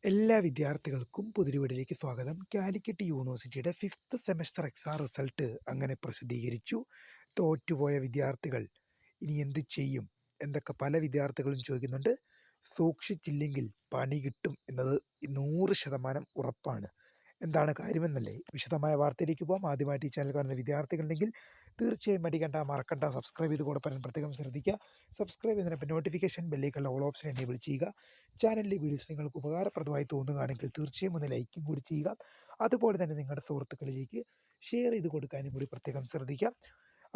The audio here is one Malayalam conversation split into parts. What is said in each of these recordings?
എല്ലാ വിദ്യാർത്ഥികൾക്കും പുതിയൊരു വീഡിയോയിലേക്ക് സ്വാഗതം. കാലിക്കറ്റ് യൂണിവേഴ്സിറ്റിയുടെ 5th സെമസ്റ്റർ എക്സാം റിസൾട്ട് അങ്ങനെ പ്രസിദ്ധീകരിച്ചു. തോറ്റുപോയ വിദ്യാർത്ഥികൾ ഇനി എന്ത് ചെയ്യും എന്നൊക്കെ പല വിദ്യാർത്ഥികളും ചോദിക്കുന്നുണ്ട്. സൂക്ഷിച്ചില്ലെങ്കിൽ പണി കിട്ടും എന്നത് 100% ഉറപ്പാണ്. എന്താണ് കാര്യമെന്നല്ലേ? വിശദമായ വാർത്തയിലേക്ക് പോകാം. ആദ്യമായിട്ട് ഈ ചാനൽ കാണുന്ന വിദ്യാർത്ഥികളുണ്ടെങ്കിൽ തീർച്ചയായും മറക്കണ്ട സബ്സ്ക്രൈബ് ചെയ്ത് കൂടെ പറയാൻ പ്രത്യേകം ശ്രദ്ധിക്കുക. സബ്സ്ക്രൈബ് ചെയ്തതിനൊപ്പം നോട്ടിഫിക്കേഷൻ ബെല്ലേക്കുള്ള ഓൾ ഓപ്ഷൻ എനേബിൾ ചെയ്യുക. ചാനലിലെ വീഡിയോസ് നിങ്ങൾക്ക് ഉപകാരപ്രദമായി തോന്നുകയാണെങ്കിൽ തീർച്ചയായും ഒന്ന് ലൈക്കും കൂടി ചെയ്യുക. അതുപോലെ തന്നെ നിങ്ങളുടെ സുഹൃത്തുക്കളിലേക്ക് ഷെയർ ചെയ്ത് കൊടുക്കാനും കൂടി പ്രത്യേകം ശ്രദ്ധിക്കാം.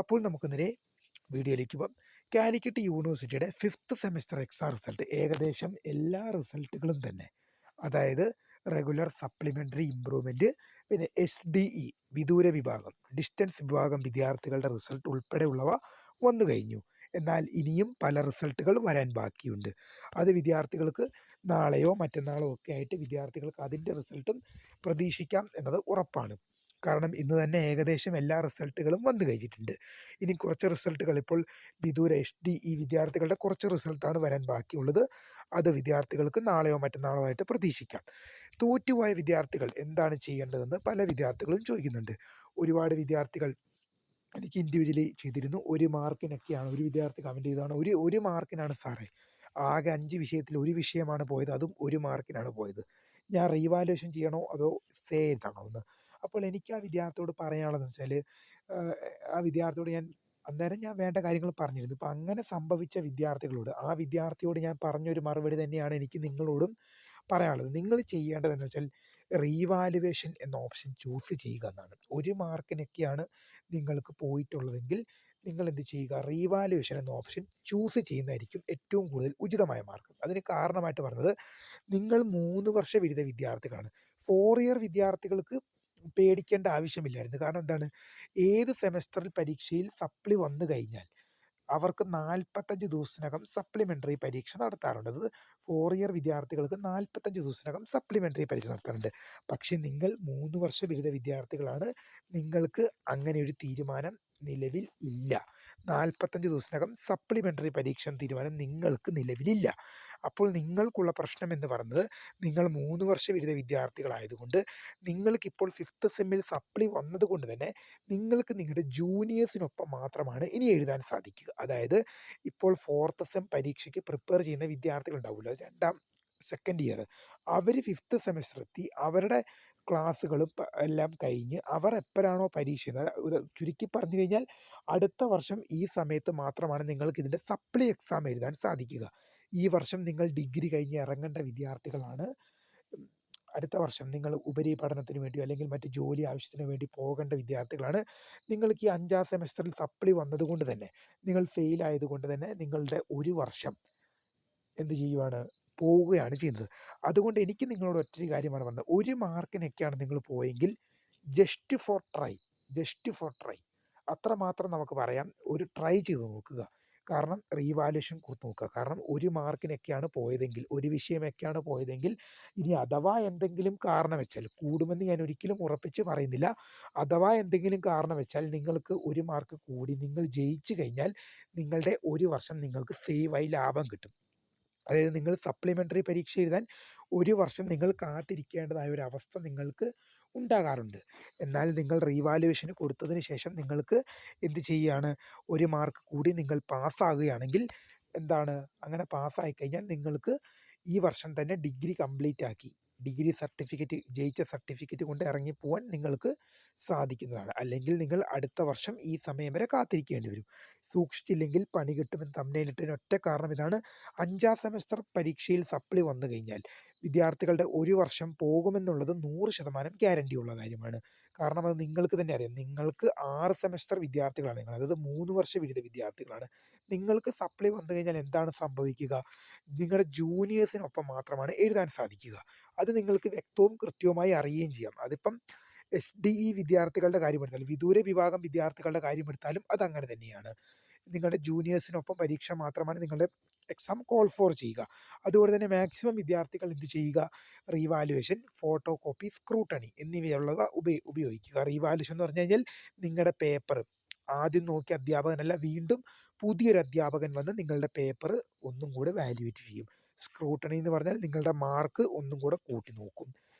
അപ്പോൾ നമുക്ക് നേരെ വീഡിയോയിലേക്ക് പോകാം. കാലിക്കറ്റ് യൂണിവേഴ്സിറ്റിയുടെ 5th സെമസ്റ്റർ എക്സാം റിസൾട്ട് ഏകദേശം എല്ലാ റിസൾട്ടുകളും തന്നെ, അതായത് റെഗുലർ, സപ്ലിമെൻ്ററി, ഇംപ്രൂവ്മെൻറ്റ്, പിന്നെ SDE വിദൂര വിഭാഗം, ഡിസ്റ്റൻസ് വിഭാഗം വിദ്യാർത്ഥികളുടെ റിസൾട്ട് ഉൾപ്പെടെയുള്ളവ വന്നു കഴിഞ്ഞു. എന്നാൽ ഇനിയും പല റിസൾട്ടുകൾ വരാൻ ബാക്കിയുണ്ട്. അത് വിദ്യാർത്ഥികൾക്ക് നാളെയോ മറ്റന്നാളോ ഒക്കെ ആയിട്ട് വിദ്യാർത്ഥികൾക്ക് അതിൻ്റെ റിസൾട്ടും പ്രതീക്ഷിക്കാം എന്നത് ഉറപ്പാണ്. കാരണം ഇന്ന് തന്നെ ഏകദേശം എല്ലാ റിസൾട്ടുകളും വന്നു കഴിഞ്ഞിട്ടുണ്ട്. ഇനി കുറച്ച് റിസൾട്ടുകൾ ഇപ്പോൾ വിദൂര SDE വിദ്യാർത്ഥികളുടെ കുറച്ച് റിസൾട്ടാണ് വരാൻ ബാക്കിയുള്ളത്. അത് വിദ്യാർത്ഥികൾക്ക് നാളെയോ മറ്റന്നാളോ ആയിട്ട് പ്രതീക്ഷിക്കാം. തോറ്റുപോയ വിദ്യാർത്ഥികൾ എന്താണ് ചെയ്യേണ്ടതെന്ന് പല വിദ്യാർത്ഥികളും ചോദിക്കുന്നുണ്ട്. ഒരുപാട് വിദ്യാർത്ഥികൾ എനിക്ക് ഇൻഡിവിജ്വലി ചെയ്തിരുന്നു. 1 മാർക്കിനൊക്കെയാണ് ഒരു വിദ്യാർത്ഥി കമൻറ്റ് ചെയ്തതാണ്. ഒരു മാർക്കിനാണ് സാറേ, ആകെ 5 വിഷയത്തിൽ 1 വിഷയമാണ് പോയത്, അതും 1 മാർക്കിനാണ് പോയത്. ഞാൻ റീവാലുവേഷൻ ചെയ്യണോ അതോ സേ എഴുതണോ എന്ന്? അപ്പോൾ എനിക്ക് ആ വിദ്യാർത്ഥിയോട് പറയാനുള്ളതെന്ന് വെച്ചാൽ, ആ വിദ്യാർത്ഥിയോട് ഞാൻ വേണ്ട കാര്യങ്ങൾ പറഞ്ഞിരുന്നു. ഇപ്പം അങ്ങനെ സംഭവിച്ച വിദ്യാർത്ഥികളോട്, ആ വിദ്യാർത്ഥിയോട് ഞാൻ പറഞ്ഞൊരു മറുപടി തന്നെയാണ് എനിക്ക് നിങ്ങളോടും പറയാനുള്ളത്. നിങ്ങൾ ചെയ്യേണ്ടതെന്ന് വെച്ചാൽ റീവാലുവേഷൻ എന്ന ഓപ്ഷൻ ചൂസ് ചെയ്യുക എന്നാണ്. 1 മാർക്കിനൊക്കെയാണ് നിങ്ങൾക്ക് പോയിട്ടുള്ളതെങ്കിൽ നിങ്ങൾ എന്ത് ചെയ്യുക, റീവാലുവേഷൻ എന്ന ഓപ്ഷൻ ചൂസ് ചെയ്യുന്നതായിരിക്കും ഏറ്റവും കൂടുതൽ ഉചിതമായ മാർഗം. അതിന് കാരണമായിട്ട് പറഞ്ഞത്, നിങ്ങൾ 3 വർഷ ബിരുദ വിദ്യാർത്ഥികളാണ്. 4 ഇയർ വിദ്യാർത്ഥികൾക്ക് പേടിക്കേണ്ട ആവശ്യമില്ലായിരുന്നു. കാരണം എന്താണ്, ഏത് സെമസ്റ്ററിൽ പരീക്ഷയിൽ സപ്ലി വന്നു കഴിഞ്ഞാൽ അവർക്ക് 45 ദിവസത്തിനകം സപ്ലിമെൻ്ററി പരീക്ഷ നടത്താറുണ്ട്. അത് 4 ഇയർ വിദ്യാർത്ഥികൾക്ക് 45 ദിവസത്തിനകം സപ്ലിമെൻ്ററി പരീക്ഷ നടത്താറുണ്ട്. പക്ഷേ നിങ്ങൾ 3 വർഷ ബിരുദ വിദ്യാർത്ഥികളാണ്. നിങ്ങൾക്ക് അങ്ങനെ ഒരു തീരുമാനം നിലവിൽ ഇല്ല. 45 ദിവസത്തിനകം സപ്ലിമെൻ്ററി പരീക്ഷ എന്ന തീരുമാനം നിങ്ങൾക്ക് നിലവിലില്ല. അപ്പോൾ നിങ്ങൾക്കുള്ള പ്രശ്നം എന്ന് പറയുന്നത്, നിങ്ങൾ 3 വർഷ ബിരുദ വിദ്യാർത്ഥികളായതുകൊണ്ട് നിങ്ങൾക്കിപ്പോൾ 5th സെമ്മിൽ സപ്ലി വന്നതുകൊണ്ട് തന്നെ നിങ്ങൾക്ക് നിങ്ങളുടെ ജൂനിയേഴ്സിനൊപ്പം മാത്രമാണ് ഇനി എഴുതാൻ സാധിക്കുക. അതായത് ഇപ്പോൾ 4th സെം പരീക്ഷയ്ക്ക് പ്രിപ്പയർ ചെയ്യുന്ന വിദ്യാർത്ഥികളുണ്ടാവുമല്ലോ, സെക്കൻഡ് ഇയർ, അവർ 5th സെമസ്റ്റർ എത്തി, അവരുടെ ക്ലാസ്സുകളും എല്ലാം കഴിഞ്ഞ് അവർ എപ്പോഴാണോ പരീക്ഷ എഴുതുന്നത്, ചുരുക്കി പറഞ്ഞു കഴിഞ്ഞാൽ അടുത്ത വർഷം ഈ സമയത്ത് മാത്രമാണ് നിങ്ങൾക്ക് ഇതിൻ്റെ സപ്ലി എക്സാം എഴുതാൻ സാധിക്കുക. ഈ വർഷം നിങ്ങൾ ഡിഗ്രി കഴിഞ്ഞ് ഇറങ്ങേണ്ട വിദ്യാർത്ഥികളാണ്. അടുത്ത വർഷം നിങ്ങൾ ഉപരിപഠനത്തിന് വേണ്ടിയോ അല്ലെങ്കിൽ മറ്റ് ജോലി ആവശ്യത്തിന് വേണ്ടി പോകേണ്ട വിദ്യാർത്ഥികളാണ്. നിങ്ങൾക്ക് ഈ 5ാം സെമസ്റ്ററിൽ സപ്ലി വന്നതുകൊണ്ട് തന്നെ, നിങ്ങൾ ഫെയിൽ ആയതുകൊണ്ട് തന്നെ നിങ്ങളുടെ 1 വർഷം എന്ത് ചെയ്യുവാണ്, പോവുകയാണ് ചെയ്യുന്നത്. അതുകൊണ്ട് എനിക്ക് നിങ്ങളോട് ഒറ്റൊരു കാര്യമാണ് പറഞ്ഞത്, 1 മാർക്കിനൊക്കെയാണ് നിങ്ങൾ പോയെങ്കിൽ just for try, just for try അത്രമാത്രം നമുക്ക് പറയാം. ഒരു ട്രൈ ചെയ്ത് നോക്കുക. കാരണം റീവാലുവേഷൻ കൊടുത്ത് നോക്കുക. കാരണം 1 മാർക്കിനൊക്കെയാണ് പോയതെങ്കിൽ, 1 വിഷയമൊക്കെയാണ് പോയതെങ്കിൽ, ഇനി അഥവാ എന്തെങ്കിലും കാരണം വെച്ചാൽ, കൂടുമെന്ന് ഞാൻ ഒരിക്കലും ഉറപ്പിച്ച് പറയുന്നില്ല, അഥവാ എന്തെങ്കിലും കാരണം വെച്ചാൽ നിങ്ങൾക്ക് 1 മാർക്ക് കൂടി നിങ്ങൾ ജയിച്ചു കഴിഞ്ഞാൽ നിങ്ങളുടെ 1 വർഷം നിങ്ങൾക്ക് സേവായി ലാഭം കിട്ടും. അതായത് നിങ്ങൾ സപ്ലിമെൻ്ററി പരീക്ഷ എഴുതാൻ 1 വർഷം നിങ്ങൾ കാത്തിരിക്കേണ്ടതായ ഒരു അവസ്ഥ നിങ്ങൾക്ക് ഉണ്ടാകാറുണ്ട്. എന്നാൽ നിങ്ങൾ റീവാലുവേഷന് കൊടുത്തതിന് ശേഷം നിങ്ങൾക്ക് എന്ത് ചെയ്യുകയാണ്, 1 മാർക്ക് കൂടി നിങ്ങൾ പാസ്സാകുകയാണെങ്കിൽ എന്താണ്, അങ്ങനെ പാസ്സായി കഴിഞ്ഞാൽ നിങ്ങൾക്ക് ഈ വർഷം തന്നെ ഡിഗ്രി കംപ്ലീറ്റ് ആക്കി, ഡിഗ്രി സർട്ടിഫിക്കറ്റ്, ജയിച്ച സർട്ടിഫിക്കറ്റ് കൊണ്ട് ഇറങ്ങിപ്പോവാൻ നിങ്ങൾക്ക് സാധിക്കുന്നതാണ്. അല്ലെങ്കിൽ നിങ്ങൾ അടുത്ത വർഷം ഈ സമയം വരെ കാത്തിരിക്കേണ്ടി വരും. സൂക്ഷിച്ചില്ലെങ്കിൽ പണി കിട്ടുമെന്ന് തംബ്നെയിലിട്ടതിന് ഒറ്റ കാരണം ഇതാണ്. 5ാം സെമസ്റ്റർ പരീക്ഷയിൽ സപ്ലി വന്നു കഴിഞ്ഞാൽ വിദ്യാർത്ഥികളുടെ 1 വർഷം പോകുമെന്നുള്ളത് 100% ഗ്യാരണ്ടിയുള്ള കാര്യമാണ്. കാരണം അത് നിങ്ങൾക്ക് തന്നെ അറിയാം. നിങ്ങൾക്ക് 6 സെമസ്റ്റർ വിദ്യാർത്ഥികളാണ് നിങ്ങൾ, അതായത് 3 വർഷ ബിരുദ വിദ്യാർത്ഥികളാണ്. നിങ്ങൾക്ക് സപ്ലി വന്നു കഴിഞ്ഞാൽ എന്താണ് സംഭവിക്കുക, നിങ്ങളുടെ ജൂനിയേഴ്സിനൊപ്പം മാത്രമാണ് എഴുതാൻ സാധിക്കുക. അത് നിങ്ങൾക്ക് വ്യക്തവും കൃത്യവുമായി അറിയുകയും ചെയ്യാം. അതിപ്പം SDE വിദ്യാർത്ഥികളുടെ കാര്യമെടുത്താലും വിദൂര വിഭാഗം വിദ്യാർത്ഥികളുടെ കാര്യമെടുത്താലും അതങ്ങനെ തന്നെയാണ്. നിങ്ങളുടെ ജൂനിയേഴ്സിനൊപ്പം പരീക്ഷ മാത്രമാണ് നിങ്ങളുടെ എക്സാം കോൾ ഫോർ ചെയ്യുക. അതുകൊണ്ട് തന്നെ മാക്സിമം വിദ്യാർത്ഥികൾ എന്ത് ചെയ്യുക, റീവാലുവേഷൻ, ഫോട്ടോ കോപ്പി, സ്ക്രൂട്ടണി എന്നിവയുള്ളവ ഉപയോഗിക്കുക. റീവാലുവേഷൻ എന്ന് പറഞ്ഞു കഴിഞ്ഞാൽ നിങ്ങളുടെ പേപ്പർ ആദ്യം നോക്കിയ അധ്യാപകനല്ല, വീണ്ടും പുതിയൊരു അധ്യാപകൻ വന്ന് നിങ്ങളുടെ പേപ്പർ ഒന്നും കൂടെ വാല്യുവേറ്റ് ചെയ്യും. സ്ക്രൂട്ടണി എന്ന് പറഞ്ഞാൽ നിങ്ങളുടെ മാർക്ക് ഒന്നും കൂടെ കൂട്ടി നോക്കും.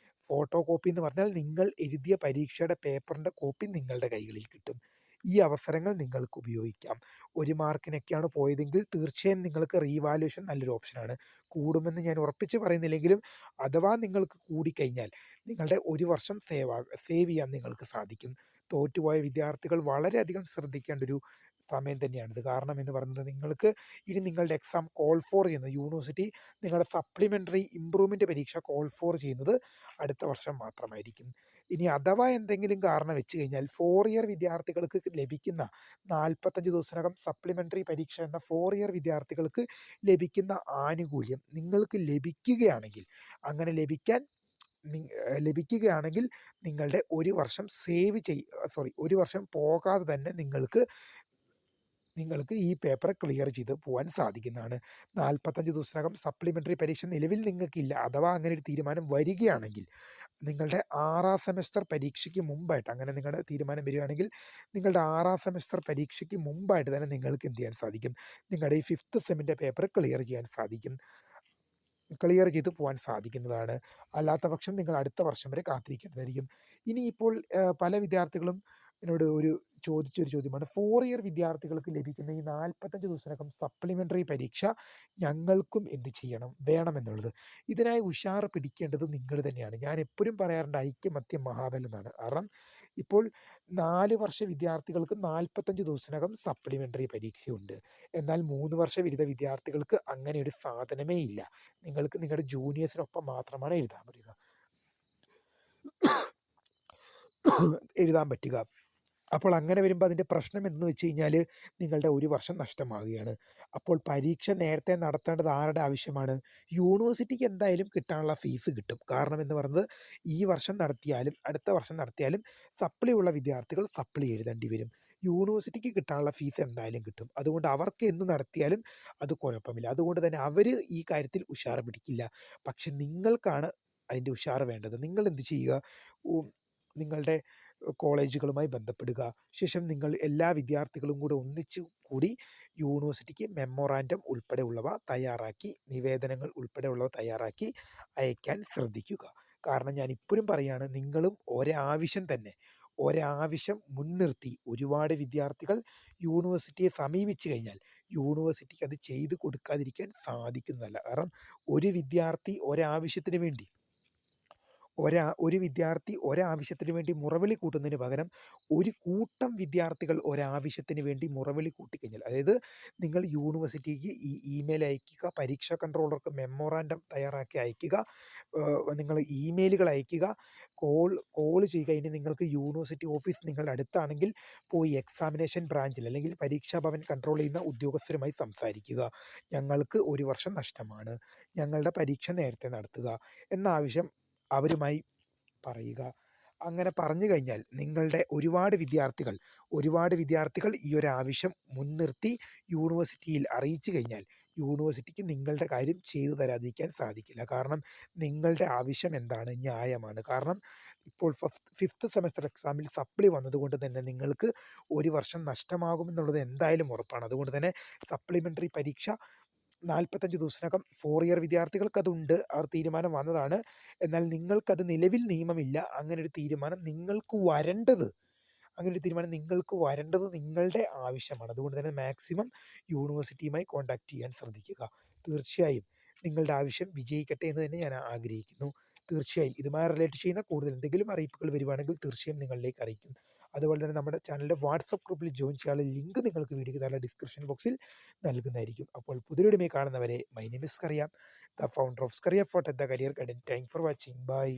ഫോട്ടോ കോപ്പി എന്ന് പറഞ്ഞാൽ നിങ്ങൾ എഴുതിയ പരീക്ഷയുടെ പേപ്പറിൻ്റെ കോപ്പി നിങ്ങളുടെ കൈകളിൽ കിട്ടും. ഈ അവസരങ്ങൾ നിങ്ങൾക്ക് ഉപയോഗിക്കാം. 1 മാർക്കിനൊക്കെയാണ് പോയതെങ്കിൽ തീർച്ചയായും നിങ്ങൾക്ക് റീവാലുവേഷൻ നല്ലൊരു ഓപ്ഷനാണ്. കൂടുമെന്ന് ഞാൻ ഉറപ്പിച്ച് പറയുന്നില്ലെങ്കിലും അഥവാ നിങ്ങൾക്ക് കൂടിക്കഴിഞ്ഞാൽ നിങ്ങളുടെ 1 വർഷം സേവ് ചെയ്യാൻ നിങ്ങൾക്ക് സാധിക്കും. തോറ്റുപോയ വിദ്യാർത്ഥികൾ വളരെയധികം ശ്രദ്ധിക്കേണ്ട ഒരു സമയം തന്നെയാണിത്. കാരണം എന്ന് പറയുന്നത് നിങ്ങൾക്ക് ഇനി നിങ്ങളുടെ എക്സാം കോൾ ഫോർ ചെയ്യുന്നത് യൂണിവേഴ്സിറ്റി നിങ്ങളുടെ സപ്ലിമെൻ്ററി ഇംപ്രൂവ്മെൻ്റ് പരീക്ഷ കോൾ ഫോർ ചെയ്യുന്നത് അടുത്ത വർഷം മാത്രമായിരിക്കും. ഇനി അഥവാ എന്തെങ്കിലും കാരണം വെച്ച് കഴിഞ്ഞാൽ 4 ഇയർ വിദ്യാർത്ഥികൾക്ക് ലഭിക്കുന്ന 45 ദിവസത്തിനകം സപ്ലിമെൻ്ററി പരീക്ഷ എന്ന 4 ഇയർ വിദ്യാർത്ഥികൾക്ക് ലഭിക്കുന്ന ആനുകൂല്യം നിങ്ങൾക്ക് ലഭിക്കുകയാണെങ്കിൽ, അങ്ങനെ ലഭിക്കുകയാണെങ്കിൽ നിങ്ങളുടെ 1 വർഷം 1 വർഷം പോകാതെ തന്നെ നിങ്ങൾക്ക് ഈ പേപ്പർ ക്ലിയർ ചെയ്ത് പോകാൻ സാധിക്കുന്നതാണ്. 45 ദിവസത്തിനകം സപ്ലിമെൻ്ററി പരീക്ഷ നിലവിൽ നിങ്ങൾക്കില്ല. അഥവാ അങ്ങനെ ഒരു തീരുമാനം വരികയാണെങ്കിൽ നിങ്ങളുടെ 6ാം സെമസ്റ്റർ പരീക്ഷയ്ക്ക് മുമ്പായിട്ട്, അങ്ങനെ നിങ്ങളുടെ തീരുമാനം വരികയാണെങ്കിൽ നിങ്ങളുടെ 6ാം സെമസ്റ്റർ പരീക്ഷയ്ക്ക് മുമ്പായിട്ട് തന്നെ നിങ്ങൾക്ക് എന്ത് ചെയ്യാൻ സാധിക്കും, നിങ്ങളുടെ ഈ 5th സെമ്മിൻ്റെ പേപ്പർ ക്ലിയർ ചെയ്ത് പോകാൻ സാധിക്കുന്നതാണ്. അല്ലാത്ത പക്ഷം നിങ്ങൾ അടുത്ത വർഷം വരെ കാത്തിരിക്കേണ്ടതായിരിക്കും. ഇനിയിപ്പോൾ പല വിദ്യാർത്ഥികളും എന്നോട് ചോദിച്ചൊരു ചോദ്യമാണ്, 4 ഇയർ വിദ്യാർത്ഥികൾക്ക് ലഭിക്കുന്ന ഈ 45 ദിവസത്തിനകം സപ്ലിമെൻ്ററി പരീക്ഷ ഞങ്ങൾക്കും എന്ത് ചെയ്യണം, വേണമെന്നുള്ളത്. ഇതിനായി ഉഷാർ പിടിക്കേണ്ടത് നിങ്ങൾ തന്നെയാണ്. ഞാൻ എപ്പോഴും പറയാറുണ്ട് ഐക്യമത്യം മഹാബലം എന്നാണ്. കാരണം ഇപ്പോൾ 4 വർഷ വിദ്യാർത്ഥികൾക്ക് 45 ദിവസത്തിനകം സപ്ലിമെൻ്ററി പരീക്ഷയുണ്ട്. എന്നാൽ 3 വർഷ ബിരുദ വിദ്യാർത്ഥികൾക്ക് അങ്ങനെ ഒരു സാധനമേ ഇല്ല. നിങ്ങൾക്ക് നിങ്ങളുടെ ജൂനിയേഴ്സിനൊപ്പം മാത്രമാണ് എഴുതാൻ പറ്റുക. അപ്പോൾ അങ്ങനെ വരുമ്പോൾ അതിൻ്റെ പ്രശ്നം എന്ന് വെച്ച് കഴിഞ്ഞാൽ നിങ്ങളുടെ 1 വർഷം നഷ്ടമാവുകയാണ്. അപ്പോൾ പരീക്ഷ നേരത്തെ നടത്തേണ്ടത് ആരുടെ ആവശ്യമാണ്? യൂണിവേഴ്സിറ്റിക്ക് എന്തായാലും കിട്ടാനുള്ള ഫീസ് കിട്ടും. കാരണം എന്ന് പറയുന്നത് ഈ വർഷം നടത്തിയാലും അടുത്ത വർഷം നടത്തിയാലും സപ്ലി ഉള്ള വിദ്യാർത്ഥികൾ സപ്ലി എഴുതേണ്ടി വരും. യൂണിവേഴ്സിറ്റിക്ക് കിട്ടാനുള്ള ഫീസ് എന്തായാലും കിട്ടും. അതുകൊണ്ട് അവർക്ക് എന്ത് നടത്തിയാലും അത് കുഴപ്പമില്ല. അതുകൊണ്ട് തന്നെ അവർ ഈ കാര്യത്തിൽ ഉഷാർ പിടിക്കില്ല. പക്ഷെ നിങ്ങൾക്കാണ് അതിൻ്റെ ഉഷാർ വേണ്ടത്. നിങ്ങൾ എന്ത് ചെയ്യുക, നിങ്ങളുടെ കോളേജുകളുമായി ബന്ധപ്പെടുക. ശേഷം നിങ്ങൾ എല്ലാ വിദ്യാർത്ഥികളും കൂടെ ഒന്നിച്ചു കൂടി യൂണിവേഴ്സിറ്റിക്ക് മെമ്മോറാൻഡം ഉൾപ്പെടെയുള്ളവ തയ്യാറാക്കി, നിവേദനങ്ങൾ ഉൾപ്പെടെയുള്ളവ തയ്യാറാക്കി അയക്കാൻ ശ്രദ്ധിക്കുക. കാരണം ഞാൻ ഇപ്പോഴും പറയുകയാണ്, നിങ്ങളും ഒരാവശ്യം മുൻനിർത്തി ഒരുപാട് വിദ്യാർത്ഥികൾ യൂണിവേഴ്സിറ്റിയെ സമീപിച്ചു കഴിഞ്ഞാൽ യൂണിവേഴ്സിറ്റിക്ക് അത് ചെയ്തു കൊടുക്കാതിരിക്കാൻ സാധിക്കുന്നതല്ല. കാരണം ഒരു വിദ്യാർത്ഥി ഒരാവശ്യത്തിന് വേണ്ടി മുറവിളി കൂട്ടുന്നതിന് പകരം ഒരു കൂട്ടം വിദ്യാർത്ഥികൾ ഒരാവശ്യത്തിന് വേണ്ടി മുറവിളി കൂട്ടിക്കഴിഞ്ഞാൽ, അതായത് നിങ്ങൾ യൂണിവേഴ്സിറ്റിക്ക് ഇമെയിൽ അയക്കുക, പരീക്ഷാ കൺട്രോളർക്ക് മെമ്മോറാൻഡം തയ്യാറാക്കി അയക്കുക, നിങ്ങൾ ഇമെയിലുകൾ അയക്കുക, കോൾ ചെയ്യുക. ഇനി നിങ്ങൾക്ക് യൂണിവേഴ്സിറ്റി ഓഫീസ് നിങ്ങളുടെ അടുത്താണെങ്കിൽ പോയി എക്സാമിനേഷൻ ബ്രാഞ്ചിൽ അല്ലെങ്കിൽ പരീക്ഷാ ഭവൻ കൺട്രോൾ ചെയ്യുന്ന ഉദ്യോഗസ്ഥരുമായി സംസാരിക്കുക. ഞങ്ങൾക്ക് 1 വർഷം നഷ്ടമാണ്, ഞങ്ങളുടെ പരീക്ഷ നേരത്തെ നടത്തുക എന്ന ആവശ്യം അവരുമായി പറയുക. അങ്ങനെ പറഞ്ഞു കഴിഞ്ഞാൽ നിങ്ങളുടെ ഒരുപാട് വിദ്യാർത്ഥികൾ ഈ ഒരു ആവശ്യം മുൻനിർത്തി യൂണിവേഴ്സിറ്റിയിൽ അറിയിച്ചു കഴിഞ്ഞാൽ യൂണിവേഴ്സിറ്റിക്ക് നിങ്ങളുടെ കാര്യം ചെയ്തു തരാതിരിക്കാൻ സാധിക്കില്ല. കാരണം നിങ്ങളുടെ ആവശ്യം എന്താണ്, ന്യായമാണ്. കാരണം ഇപ്പോൾ 5th സെമസ്റ്റർ എക്സാമിൽ സപ്ലി വന്നതുകൊണ്ട് തന്നെ നിങ്ങൾക്ക് 1 വർഷം നഷ്ടമാകുമെന്നുള്ളത് എന്തായാലും ഉറപ്പാണ്. അതുകൊണ്ട് തന്നെ സപ്ലിമെൻ്ററി പരീക്ഷ 45 ദിവസത്തിനകം 4 ഇയർ വിദ്യാർത്ഥികൾക്ക് അതുണ്ട്, അവർ തീരുമാനം വന്നതാണ്. എന്നാൽ നിങ്ങൾക്കത് നിലവിൽ നിയമമില്ല. അങ്ങനെ ഒരു തീരുമാനം നിങ്ങൾക്ക് വരേണ്ടത് നിങ്ങളുടെ ആവശ്യമാണ്. അതുകൊണ്ട് തന്നെ മാക്സിമം യൂണിവേഴ്സിറ്റിയുമായി കോൺടാക്ട് ചെയ്യാൻ ശ്രദ്ധിക്കുക. തീർച്ചയായും നിങ്ങളുടെ ആവശ്യം വിജയിക്കട്ടെ എന്ന് തന്നെ ഞാൻ ആഗ്രഹിക്കുന്നു. തീർച്ചയായും ഇതുമായി റിലേറ്റ് ചെയ്യുന്ന കൂടുതൽ എന്തെങ്കിലും അറിയിപ്പുകൾ വരുവാണെങ്കിൽ തീർച്ചയായും നിങ്ങളിലേക്ക് അറിയിക്കും. അതുപോലെ തന്നെ നമ്മുടെ ചാനലിൻ്റെ വാട്സപ്പ് ഗ്രൂപ്പിൽ ജോയിൻ ചെയ്യാനുള്ള ലിങ്ക് നിങ്ങൾക്ക് വീഡിയോയ്ക്ക് താഴെ ഡിസ്ക്രിപ്ഷൻ ബോക്സിൽ നൽകുന്നതായിരിക്കും. അപ്പോൾ പുതിയൊരു വീഡിയോയുമായി കാണുന്നവരെ, my name is Kariya, the founder of Scaria fort the career guidance. Thank for watching. By.